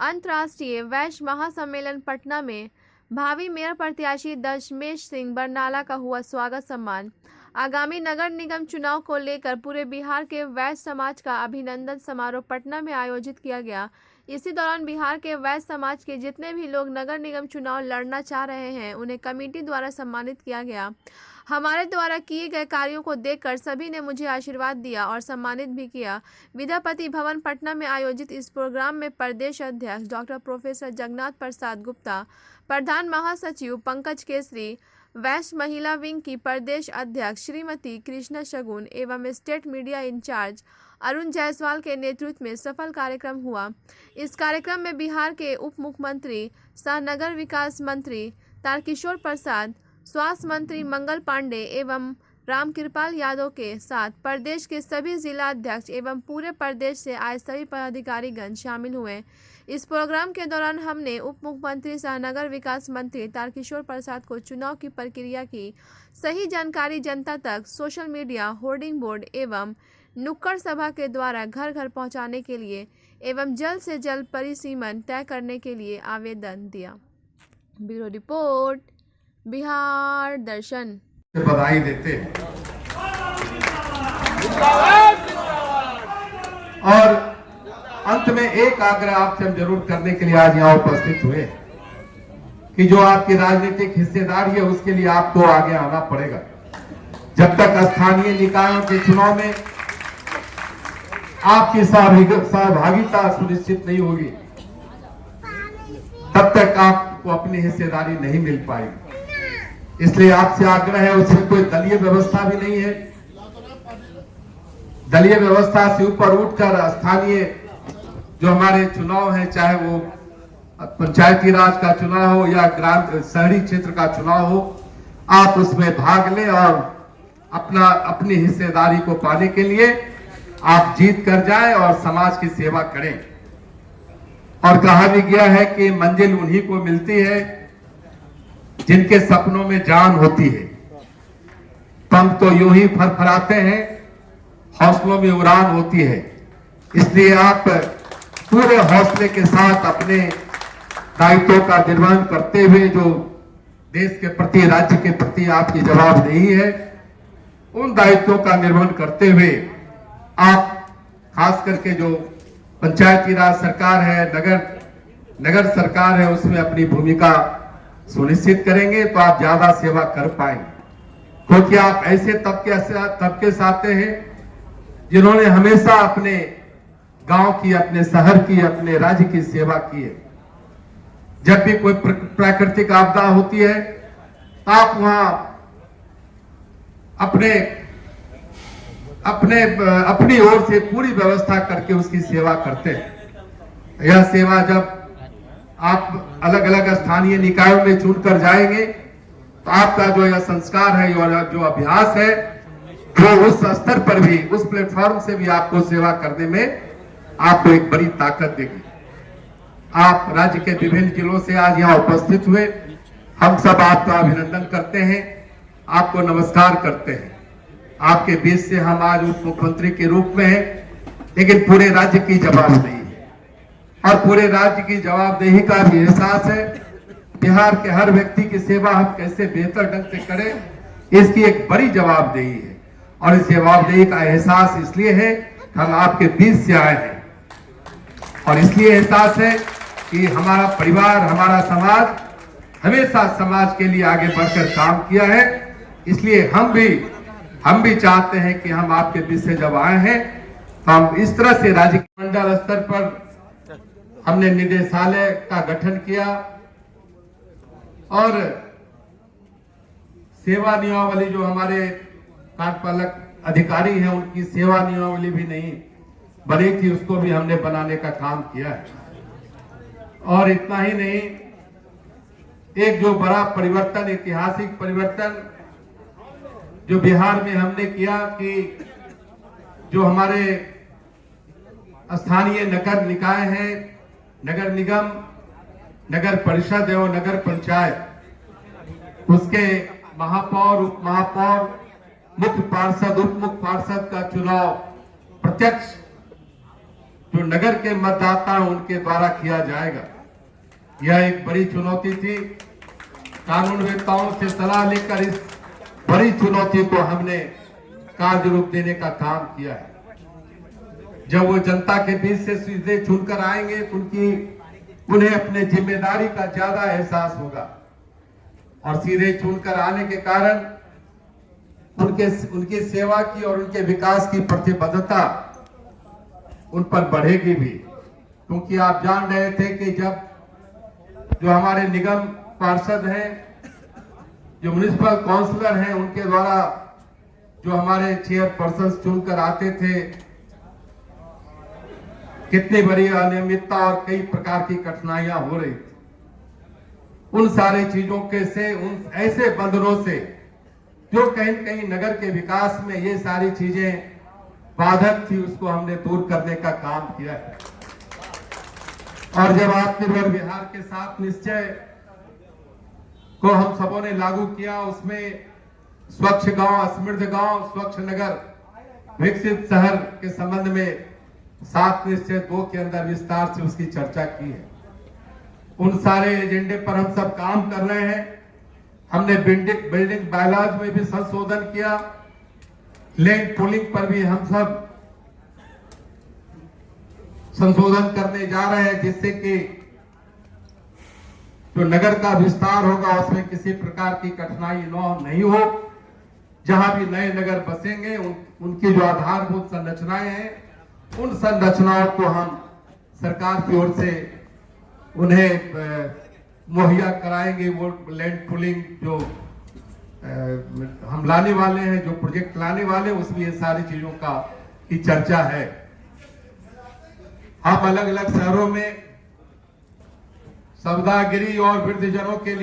अंतर्राष्ट्रीय वैश्य महासम्मेलन पटना में भावी मेयर प्रत्याशी दशमेश सिंह बरनाला का हुआ स्वागत सम्मान। आगामी नगर निगम चुनाव को लेकर पूरे बिहार के वैश्य समाज का अभिनंदन समारोह पटना में आयोजित किया गया। इसी दौरान बिहार के वैश्य समाज के जितने भी लोग नगर निगम चुनाव लड़ना चाह रहे हैं उन्हें कमेटी द्वारा सम्मानित किया गया। हमारे द्वारा किए गए कार्यों को देखकर सभी ने मुझे आशीर्वाद दिया और सम्मानित भी किया। विद्यापति भवन पटना में आयोजित इस प्रोग्राम में प्रदेश अध्यक्ष डॉक्टर प्रोफेसर जगन्नाथ प्रसाद गुप्ता, प्रधान महासचिव पंकज केसरी, वैश्य महिला विंग की प्रदेश अध्यक्ष श्रीमती कृष्णा शगुन एवं state media incharge Arun Jaiswal के नेतृत्व में सफल कार्यक्रम हुआ। इस कार्यक्रम में बिहार के उप मुख्यमंत्री सह नगर विकास मंत्री तारकिशोर प्रसाद, स्वास्थ्य मंत्री मंगल पांडे एवं रामकृपाल यादव के साथ प्रदेश के सभी जिला अध्यक्ष एवं पूरे प्रदेश से आए सभी पदाधिकारीगण शामिल हुए। इस प्रोग्राम के दौरान हमने उप मुख्यमंत्री सह नगर विकास मंत्री तारकिशोर प्रसाद को चुनाव की प्रक्रिया की सही जानकारी जनता तक सोशल मीडिया, होर्डिंग बोर्ड एवं नुक्कड़ सभा के द्वारा घर घर पहुंचाने के लिए एवं जल्द से जल्द परिसीमन तय करने के लिए आवेदन दिया। ब्यूरो रिपोर्ट, बिहार दर्शन। बधाई देते हैं और अंत में एक आग्रह आपसे हम जरूर करने के लिए आज यहाँ उपस्थित हुए कि जो आपकी राजनीतिक हिस्सेदारी है उसके लिए आपको आगे आना पड़ेगा। जब तक स्थानीय निकायों के चुनाव में आपकी सहभागिता सुनिश्चित नहीं होगी तब तक आपको अपनी हिस्सेदारी नहीं मिल पाएगी। इसलिए आपसे आग्रह है, उसमें कोई दलीय व्यवस्था भी नहीं है। दलीय व्यवस्था से ऊपर उठकर स्थानीय जो हमारे चुनाव है, चाहे वो पंचायती राज का चुनाव हो या ग्राम शहरी क्षेत्र का चुनाव हो, आप उसमें भाग लें और अपनी हिस्सेदारी को पाने के लिए आप जीत कर जाएं और समाज की सेवा करें। और कहा भी गया है कि मंजिल उन्हीं को मिलती है जिनके सपनों में जान होती है। पंख तो यूं ही फरफराते हैं, हौसलों में उड़ान होती है। इसलिए आप पूरे हौसले के साथ अपने दायित्वों का निर्वहन करते हुए जो देश के प्रति, राज्य के प्रति आपकी जवाबदेही है, उन दायित्वों का निर्वहन करते हुए आप खास करके जो पंचायती राज सरकार है, नगर सरकार है, उसमें अपनी भूमिका सुनिश्चित करेंगे तो आप ज्यादा सेवा कर पाएंगे। क्योंकि आप ऐसे तबके से आते हैं जिन्होंने हमेशा अपने गांव की, अपने शहर की, अपने राज्य की सेवा की है। जब भी कोई प्राकृतिक आपदा होती है तो आप वहां अपनी ओर से पूरी व्यवस्था करके उसकी सेवा करते हैं। यह सेवा जब आप अलग अलग स्थानीय निकायों में चुनकर जाएंगे तो आपका जो यह संस्कार है और जो अभ्यास है वो उस स्तर पर भी, उस प्लेटफॉर्म से भी आपको सेवा करने में आपको एक बड़ी ताकत देगी। आप राज्य के विभिन्न जिलों से आज यहाँ उपस्थित हुए, हम सब आपका अभिनंदन करते हैं, आपको नमस्कार करते हैं। आपके बीच से हम आज उप मुख्यमंत्री के रूप में हैं, लेकिन पूरे राज्य की जवाबदेही है और पूरे राज्य की जवाबदेही का भी एहसास है। बिहार के हर व्यक्ति की सेवा हम कैसे बेहतर ढंग से करें, इसकी एक बड़ी जवाबदेही है और इस जवाबदेही का एहसास इसलिए है हम आपके बीच से आए हैं और इसलिए एहसास है कि हमारा परिवार, हमारा समाज हमेशा समाज के लिए आगे बढ़कर काम किया है। इसलिए हम भी चाहते हैं कि हम आपके बीच से जब आए हैं तो हम इस तरह से राज्य मंडल स्तर पर हमने निदेशालय का गठन किया और सेवा नियमावली जो हमारे कार्यपालक अधिकारी हैं उनकी सेवा नियमावली भी नहीं बनी थी, उसको भी हमने बनाने का काम किया है। और इतना ही नहीं, एक जो बड़ा परिवर्तन, ऐतिहासिक परिवर्तन जो बिहार में हमने किया कि जो हमारे स्थानीय नगर निकाय हैं, नगर निगम, नगर परिषद एवं नगर पंचायत, उसके महापौर, उप महापौर, मुख्य पार्षद, उप मुख्य पार्षद का चुनाव प्रत्यक्ष जो नगर के मतदाता हैं उनके द्वारा किया जाएगा। यह एक बड़ी चुनौती थी। कानूनवेत्ताओं से सलाह लेकर इस बड़ी चुनौती को हमने कार्य रूप देने का काम किया है। जब वो जनता के बीच से सीधे चुनकर आएंगे तो उन्हें अपने जिम्मेदारी का ज्यादा एहसास होगा और सीधे चुनकर आने के कारण उनकी सेवा की और उनके विकास की प्रतिबद्धता उन पर बढ़ेगी भी। क्योंकि आप जान रहे थे कि जब जो हमारे निगम पार्षद हैं, जो म्युनिसिपल काउंसलर हैं, उनके द्वारा जो हमारे चेयरपर्सन चुनकर आते थे, कितनी बड़ी अनियमितता और कई प्रकार की कठिनाइयां हो रही थी। उन सारी चीजों के से उन ऐसे बंधनों से जो कहीं कहीं नगर के विकास में ये सारी चीजें बाधक थी, उसको हमने दूर करने का काम किया है। और जब आत्मनिर्भर बिहार के साथ निश्चय को हम सबों ने लागू किया, उसमें स्वच्छ गांव, समृद्ध गांव, स्वच्छ नगर, विकसित शहर के संबंध में 7 निश्चय 2 के अंदर विस्तार से उसकी चर्चा की है। उन सारे एजेंडे पर हम सब काम कर रहे हैं। हमने बिल्डिंग बायलॉज में भी संशोधन किया, लैंड पूलिंग पर भी हम सब संशोधन करने जा रहे हैं, जिससे कि जो नगर का विस्तार होगा उसमें किसी प्रकार की कठिनाई नहीं हो। जहां भी नए नगर बसेंगे उनकी जो आधारभूत संरचनाएं हैं, उन संरचनाओं को हम सरकार की ओर से उन्हें मुहैया कराएंगे। वो लैंड पूलिंग जो हम लाने वाले हैं, जो प्रोजेक्ट लाने वाले हैं, उसमें ये सारी चीजों की चर्चा है। हम अलग अलग शहरों में सवदागिरी और वृद्धजनों के लिए